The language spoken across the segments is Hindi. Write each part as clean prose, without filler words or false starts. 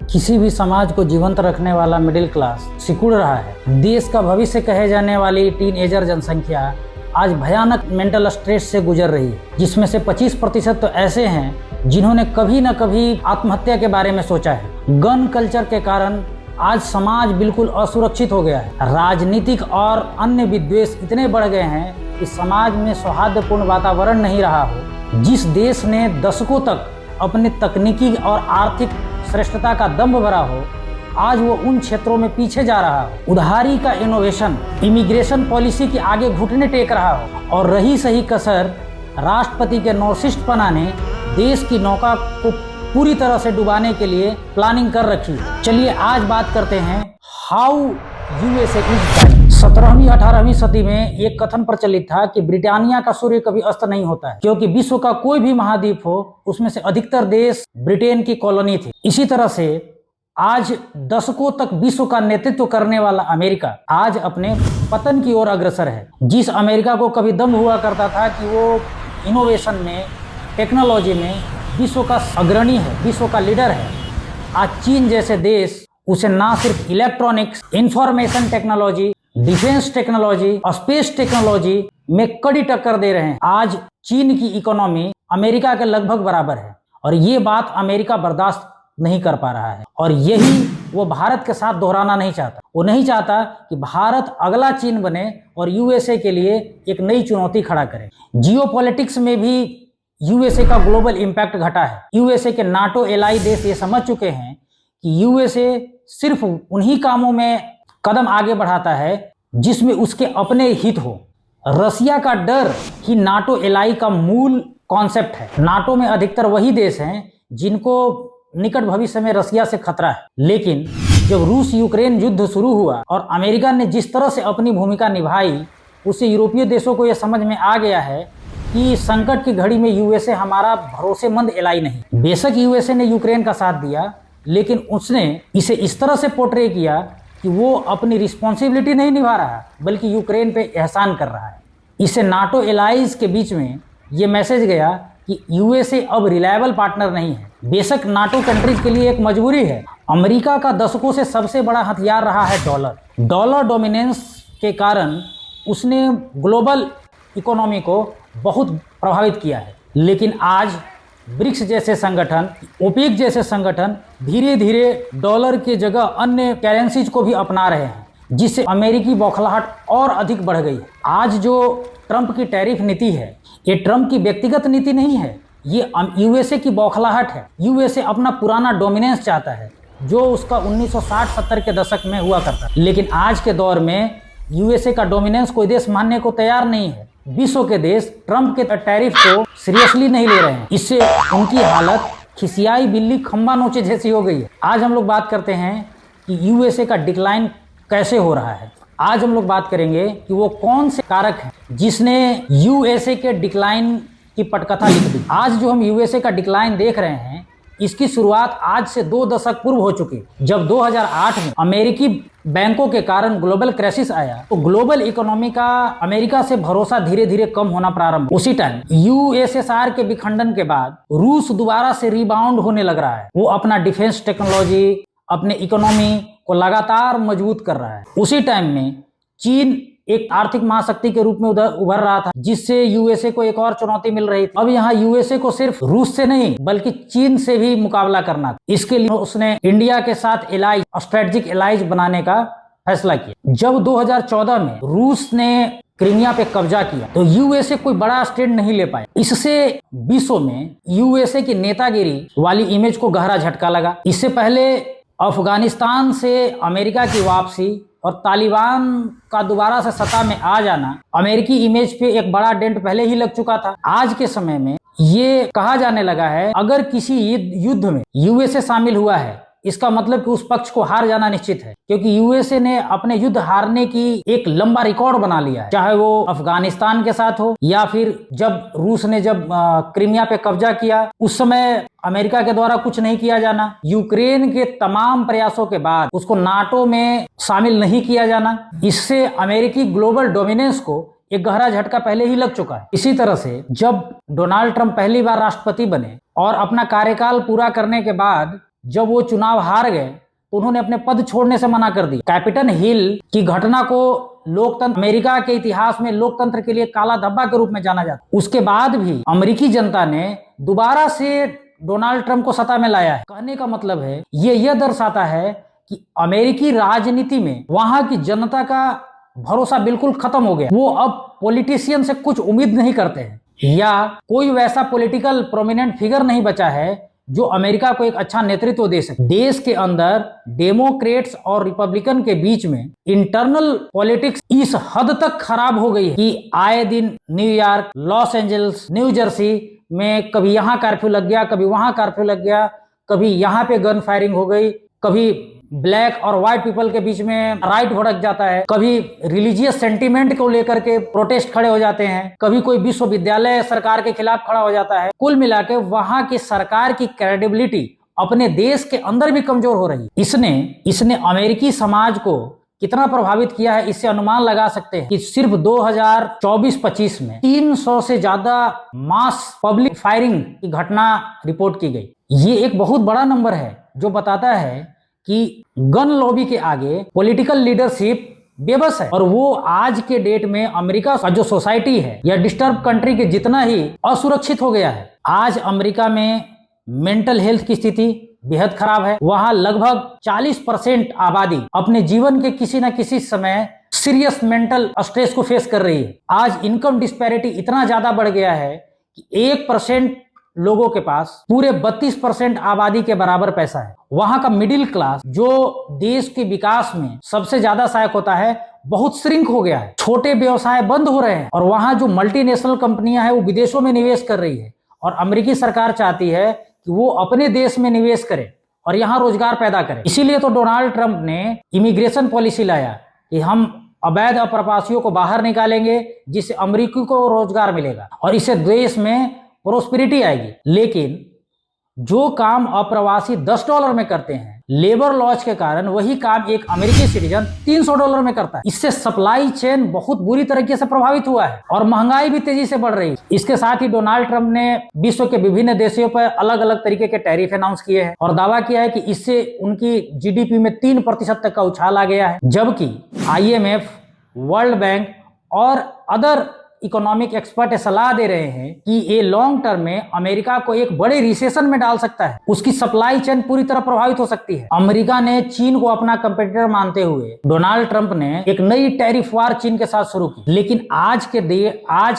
किसी भी समाज को जीवंत रखने वाला मिडिल क्लास सिकुड़ रहा है। देश का भविष्य कहे जाने वाली टीनएजर जनसंख्या आज भयानक मेंटल स्ट्रेस से गुजर रही है, जिसमें से 25% तो ऐसे हैं जिन्होंने कभी न कभी आत्महत्या के बारे में सोचा है। गन कल्चर के कारण आज समाज बिल्कुल असुरक्षित हो गया है। राजनीतिक और अन्य विद्वेष इतने बढ़ गए हैं कि समाज में सौहार्दपूर्ण वातावरण नहीं रहा हो। जिस देश ने दशकों तक अपने तकनीकी और आर्थिक श्रेष्ठता का दंभ भरा हो, आज वो उन क्षेत्रों में पीछे जा रहा हो। उधारी का इनोवेशन, इमिग्रेशन पॉलिसी के आगे घुटने टेक रहा हो और रही सही कसर राष्ट्रपति के नौशिष्टपना ने देश की नौका को पूरी तरह से डुबाने के लिए प्लानिंग कर रखी है। चलिए आज बात करते हैं हाउ यूएसए इज डाइंग। 17वीं 18वीं सदी में एक कथन प्रचलित था कि ब्रिटानिया का सूर्य कभी अस्त नहीं होता है, क्योंकि विश्व का कोई भी महाद्वीप हो उसमें से अधिकतर देश ब्रिटेन की कॉलोनी थी। इसी तरह से आज दशकों तक विश्व का नेतृत्व करने वाला अमेरिका आज अपने पतन की ओर अग्रसर है। जिस अमेरिका को कभी दम हुआ करता था कि वो इनोवेशन में, टेक्नोलॉजी में विश्व का अग्रणी है, विश्व का लीडर है, आज चीन जैसे देश उसे ना सिर्फ electronics, information technology, defence technology, space technology में कड़ी टक्कर दे रहे हैं। आज चीन की इकोनॉमी अमेरिका के लगभग बराबर है और ये बात अमेरिका बर्दाश्त नहीं कर पा रहा है और यही वो भारत के साथ दोहराना नहीं चाहता। वो नहीं चाहता कि भारत अगला चीन बने और यूएसए के लिए एक नई चुनौती खड़ा करे। जियोपॉलिटिक्स में भी यूएसए का ग्लोबल इंपैक्ट घटा है। यूएसए के नाटो एलाई देश ये समझ चुके हैं कि यूएसए सिर्फ उन्हीं कामों में कदम आगे बढ़ाता है जिसमें उसके अपने हित हो। रसिया का डर ही नाटो एलाई का मूल कॉन्सेप्ट है। नाटो में अधिकतर वही देश हैं जिनको निकट भविष्य में रसिया से खतरा है। लेकिन जब रूस यूक्रेन युद्ध शुरू हुआ और अमेरिका ने जिस तरह से अपनी भूमिका निभाई, उससे यूरोपीय देशों को यह समझ में आ गया है कि संकट की घड़ी में यूएसए हमारा भरोसेमंद एलाई नहीं। बेशक यूएसए ने यूक्रेन का साथ दिया, लेकिन उसने इसे इस तरह से पोर्ट्रे किया कि वो अपनी रिस्पॉन्सिबिलिटी नहीं निभा रहा, बल्कि यूक्रेन पे एहसान कर रहा है। इससे नाटो एलाइज के बीच में ये मैसेज गया कि यूएसए अब रिलायबल पार्टनर नहीं है। बेशक नाटो कंट्रीज के लिए एक मजबूरी है। अमेरिका का दशकों से सबसे बड़ा हथियार रहा है डॉलर। डॉलर डोमिनेंस के कारण उसने ग्लोबल इकोनॉमी को बहुत प्रभावित किया है। लेकिन आज ब्रिक्स जैसे संगठन, ओपेक जैसे संगठन धीरे धीरे डॉलर के जगह अन्य करेंसीज को भी अपना रहे हैं, जिससे अमेरिकी बौखलाहट और अधिक बढ़ गई है। आज जो ट्रंप की टैरिफ नीति है, ये ट्रंप की व्यक्तिगत नीति नहीं है, ये यूएसए की बौखलाहट है। यूएसए अपना पुराना डोमिनेंस चाहता है जो उसका 1960-70 के दशक में हुआ करता है। लेकिन आज के दौर में यूएसए का डोमिनेंस कोई देश मानने को तैयार नहीं है। विश्व के देश ट्रंप के टैरिफ को सीरियसली नहीं ले रहे हैं। इससे उनकी हालत खिसियाई बिल्ली खंबा नोचे जैसी हो गई है। आज हम लोग बात करते हैं कि यूएसए का डिक्लाइन कैसे हो रहा है। आज हम लोग बात करेंगे कि वो कौन से कारक हैं जिसने यूएसए के डिक्लाइन की पटकथा लिख दी। आज जो हम यूएसए का डिक्लाइन देख रहे हैं, इसकी शुरुआत आज से 2 दशक पूर्व हो चुकी। जब 2008 में अमेरिकी बैंकों के कारण ग्लोबल क्राइसिस आया, तो ग्लोबल इकोनॉमी का अमेरिका से भरोसा धीरे धीरे कम होना प्रारंभ। उसी टाइम यूएसएसआर के विखंडन के बाद रूस दोबारा से रिबाउंड होने लग रहा है। वो अपना डिफेंस टेक्नोलॉजी, अपने इकोनॉमी को लगातार मजबूत कर रहा है। उसी टाइम में चीन एक आर्थिक महाशक्ति के रूप में उभर रहा था, जिससे यूएसए को एक और चुनौती मिल रही थी। अब यहाँ यूएसए को सिर्फ रूस से नहीं बल्कि चीन से भी मुकाबला करना था। इसके लिए उसने इंडिया के साथ एलाइज, स्ट्रेटेजिक एलाइज बनाने का फैसला किया। जब 2014 में रूस ने क्रीमिया पे कब्जा किया, तो यूएसए कोई बड़ा स्टैंड नहीं ले पाया। इससे विश्व में यूएसए की नेतागिरी वाली इमेज को गहरा झटका लगा। इससे पहले अफगानिस्तान से अमेरिका की वापसी और तालिबान का दोबारा से सत्ता में आ जाना अमेरिकी इमेज पे एक बड़ा डेंट पहले ही लग चुका था। आज के समय में ये कहा जाने लगा है, अगर किसी युद्ध में यूएसए शामिल हुआ है, इसका मतलब कि उस पक्ष को हार जाना निश्चित है, क्योंकि यूएसए ने अपने युद्ध हारने की एक लंबा रिकॉर्ड बना लिया है। चाहे वो अफगानिस्तान के साथ हो या फिर जब रूस ने जब क्रीमिया पे कब्जा किया, उस समय अमेरिका के द्वारा कुछ नहीं किया जाना, यूक्रेन के तमाम प्रयासों के बाद उसको नाटो में शामिल नहीं किया जाना, इससे अमेरिकी ग्लोबल डोमिनेंस को एक गहरा झटका पहले ही लग चुका है। इसी तरह से जब डोनाल्ड ट्रंप पहली बार राष्ट्रपति बने और अपना कार्यकाल पूरा करने के बाद जब वो चुनाव हार गए तो उन्होंने अपने पद छोड़ने से मना कर दिया। कैपिटल हिल की घटना को लोकतंत्र, अमेरिका के इतिहास में लोकतंत्र के लिए काला धब्बा के रूप में जाना जाता है। उसके बाद भी अमेरिकी जनता ने दोबारा से डोनाल्ड ट्रंप को सत्ता में लाया है। कहने का मतलब है ये यह दर्शाता है कि अमेरिकी राजनीति में वहां की जनता का भरोसा बिल्कुल खत्म हो गया। वो अब पॉलिटिशियन से कुछ उम्मीद नहीं करते हैं, या कोई वैसा पॉलिटिकल प्रोमिनेंट फिगर नहीं बचा है जो अमेरिका को एक अच्छा नेतृत्व दे सके। देश के अंदर डेमोक्रेट्स और रिपब्लिकन के बीच में इंटरनल पॉलिटिक्स इस हद तक खराब हो गई है कि आए दिन New York, Los Angeles, new Jersey में कभी यहाँ कर्फ्यू लग गया, कभी वहां कर्फ्यू लग गया, कभी यहाँ पे गन फायरिंग हो गई, कभी ब्लैक और व्हाइट पीपल के बीच में राइट भड़क जाता है, कभी रिलीजियस सेंटीमेंट को लेकर के प्रोटेस्ट खड़े हो जाते हैं, कभी कोई विश्वविद्यालय सरकार के खिलाफ खड़ा हो जाता है। कुल मिलाकर वहां की सरकार की क्रेडिबिलिटी अपने देश के अंदर भी कमजोर हो रही है। इसने अमेरिकी समाज को कितना प्रभावित किया है, इससे अनुमान लगा सकते हैं कि सिर्फ 2024-25 में 300 से ज्यादा मास पब्लिक फायरिंग की घटना रिपोर्ट की गई। ये एक बहुत बड़ा नंबर है जो बताता है कि गन लॉबी के आगे पॉलिटिकल लीडरशिप बेबस है। और वो आज के डेट में अमेरिका का जो सोसाइटी है या डिस्टर्ब कंट्री के जितना ही असुरक्षित हो गया है। आज अमेरिका में मेंटल हेल्थ की स्थिति बेहद खराब है। वहां लगभग 40% आबादी अपने जीवन के किसी न किसी समय सीरियस मेंटल स्ट्रेस को फेस कर रही है। आज इनकम डिस्पैरिटी इतना ज्यादा बढ़ गया है कि 1% लोगों के पास पूरे 32% आबादी के बराबर पैसा है। वहां का मिडिल क्लास जो देश के विकास में सबसे ज्यादा सहायक होता है, बहुत श्रिंक हो गया है। छोटे व्यवसाय बंद हो रहे हैं और वहां जो मल्टीनेशनल कंपनियां हैं वो विदेशों में निवेश कर रही है। और अमेरिकी सरकार चाहती है कि वो अपने देश में निवेश करे और यहाँ रोजगार पैदा करे। इसीलिए तो डोनाल्ड ट्रंप ने इमिग्रेशन पॉलिसी लाया कि हम अवैध अप्रवासियों को बाहर निकालेंगे, जिससे अमेरिकी को रोजगार मिलेगा और इससे देश में प्रोस्पेरिटी आएगी। लेकिन जो काम अप्रवासी $10 में करते हैं, लेबर लॉज के कारण वही काम एक अमेरिकी सिटीजन $300 में करता है। इससे सप्लाई चेन बहुत बुरी तरीके से प्रभावित हुआ है और महंगाई भी तेजी से बढ़ रही है। इसके साथ ही डोनाल्ड ट्रंप ने विश्व के विभिन्न देशों पर अलग अलग तरीके के टैरिफ अनाउंस किए हैं और दावा किया है कि इससे उनकी जीडीपी में 3% तक का उछाल आ गया है। जबकि IMF, वर्ल्ड बैंक और अदर इकोनॉमिक एक्सपर्ट सलाह दे रहे हैं कि ये लॉन्ग टर्म में अमेरिका को एक बड़े रिसेशन में डाल सकता है। उसकी सप्लाई चेन पूरी तरह प्रभावित हो सकती है। अमेरिका ने चीन को अपना कंपटीटर मानते हुए डोनाल्ड ट्रंप ने एक नई टैरिफ वार चीन के साथ शुरू की। लेकिन आज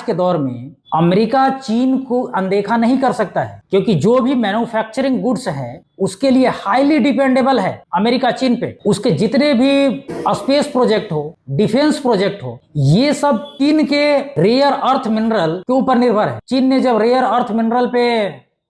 के दौर में अमेरिका चीन को अनदेखा नहीं कर सकता है, क्योंकि जो भी मैन्युफैक्चरिंग गुड्स है उसके लिए हाईली डिपेंडेबल है अमेरिका चीन पे। उसके जितने भी स्पेस प्रोजेक्ट हो, डिफेंस प्रोजेक्ट हो, ये सब चीन के रेयर अर्थ मिनरल के ऊपर निर्भर है। चीन ने जब रेयर अर्थ मिनरल पे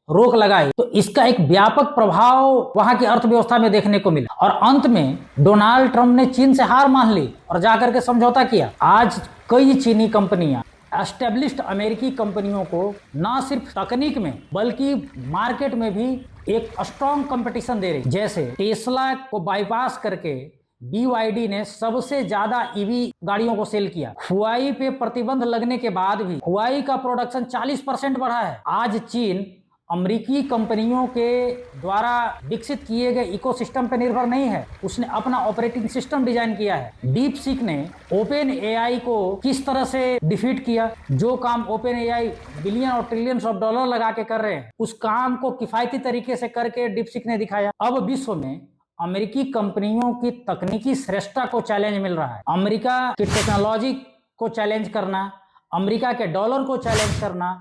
रोक लगाई तो इसका एक व्यापक प्रभाव वहां की अर्थव्यवस्था में देखने को मिला और अंत में डोनाल्ड ट्रंप ने चीन से हार मान ली और जाकर के समझौता किया। आज कई चीनी कंपनियां एस्टेब्लिश्ड अमेरिकी कंपनियों को न सिर्फ तकनीक में बल्कि मार्केट में भी एक स्ट्रॉन्ग कंपटीशन दे रही। जैसे टेस्ला को बाईपास करके BYD ने सबसे ज्यादा EV गाड़ियों को सेल किया। हुआई पे प्रतिबंध लगने के बाद भी हुआई का प्रोडक्शन 40% बढ़ा है। आज चीन अमेरिकी कंपनियों के द्वारा विकसित किए गए इकोसिस्टम पर निर्भर नहीं है, उसने अपना ऑपरेटिंग सिस्टम डिजाइन किया है। डीप सीक ने ओपन AI को किस तरह से डिफीट किया। जो काम ओपन AI बिलियन और ट्रिलियंस ऑफ डॉलर लगा के कर रहे हैं, उस काम को किफायती तरीके से करके डीप सीक ने दिखाया। अब विश्व में अमेरिकी कंपनियों की तकनीकी श्रेष्ठता को चैलेंज मिल रहा है। अमेरिका की टेक्नोलॉजी को चैलेंज करना, अमेरिका के डॉलर को चैलेंज करना,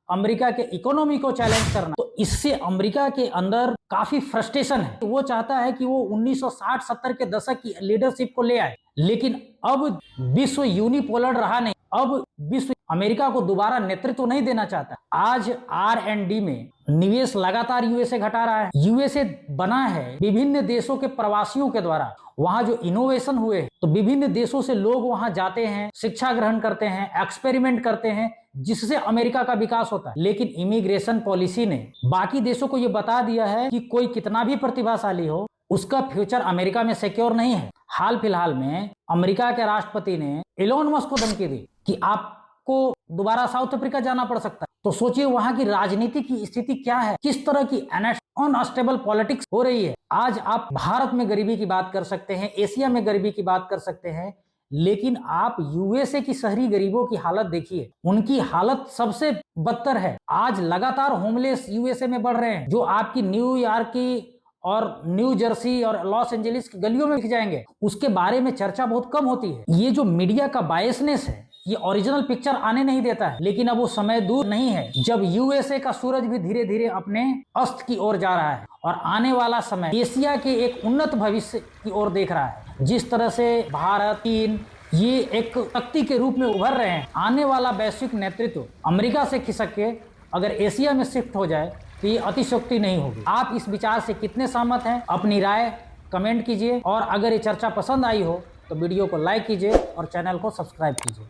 अमेरिका के इकोनॉमी को चैलेंज करना, तो इससे अमेरिका के अंदर काफी फ्रस्ट्रेशन है। वो चाहता है कि वो 1960-70 के दशक की लीडरशिप को ले आए, लेकिन अब विश्व यूनिपोलर रहा नहीं। अब विश्व अमेरिका को दोबारा नेतृत्व नहीं देना चाहता। आज R&D में निवेश लगातार यूएसए घटा रहा है। यूएसए बना है विभिन्न देशों के प्रवासियों के द्वारा। वहां जो इनोवेशन हुए तो विभिन्न देशों से लोग वहां जाते हैं, शिक्षा ग्रहण करते हैं, एक्सपेरिमेंट करते हैं, जिससे अमेरिका का विकास होता है। लेकिन इमिग्रेशन पॉलिसी ने बाकी देशों को यह बता दिया है कि कोई कितना भी प्रतिभाशाली हो, उसका फ्यूचर अमेरिका में सिक्योर नहीं है। हाल फिलहाल में अमेरिका के राष्ट्रपति ने एलोन मस्क को धमकी दी कि आपको दोबारा साउथ अफ्रीका जाना पड़ सकता है। तो सोचिए वहां की राजनीति की स्थिति क्या है, किस तरह की अनस्टेबल पॉलिटिक्स हो रही है। आज आप भारत में गरीबी की बात कर सकते हैं, एशिया में गरीबी की बात कर सकते हैं, लेकिन आप यूएसए की शहरी गरीबों की हालत देखिए, उनकी हालत सबसे बदतर है। आज लगातार होमलेस यूएसए में बढ़ रहे हैं, जो आपकी न्यूयॉर्क की और न्यू जर्सी और लॉस एंजलिस की गलियों में दिख जाएंगे। उसके बारे में चर्चा बहुत कम होती है। ये जो मीडिया का बायसनेस है, ये ओरिजिनल पिक्चर आने नहीं देता है। लेकिन अब वो समय दूर नहीं है जब यूएसए का सूरज भी धीरे धीरे अपने अस्त की ओर जा रहा है और आने वाला समय एशिया के एक उन्नत भविष्य की ओर देख रहा है। जिस तरह से भारत, चीन ये एक शक्ति के रूप में उभर रहे हैं, आने वाला वैश्विक नेतृत्व अमेरिका से खिसक के अगर एशिया में शिफ्ट हो जाए तो ये अतिशयोक्ति नहीं होगी। आप इस विचार से कितने सहमत हैं, अपनी राय कमेंट कीजिए, और अगर ये चर्चा पसंद आई हो तो वीडियो को लाइक कीजिए और चैनल को सब्सक्राइब कीजिए।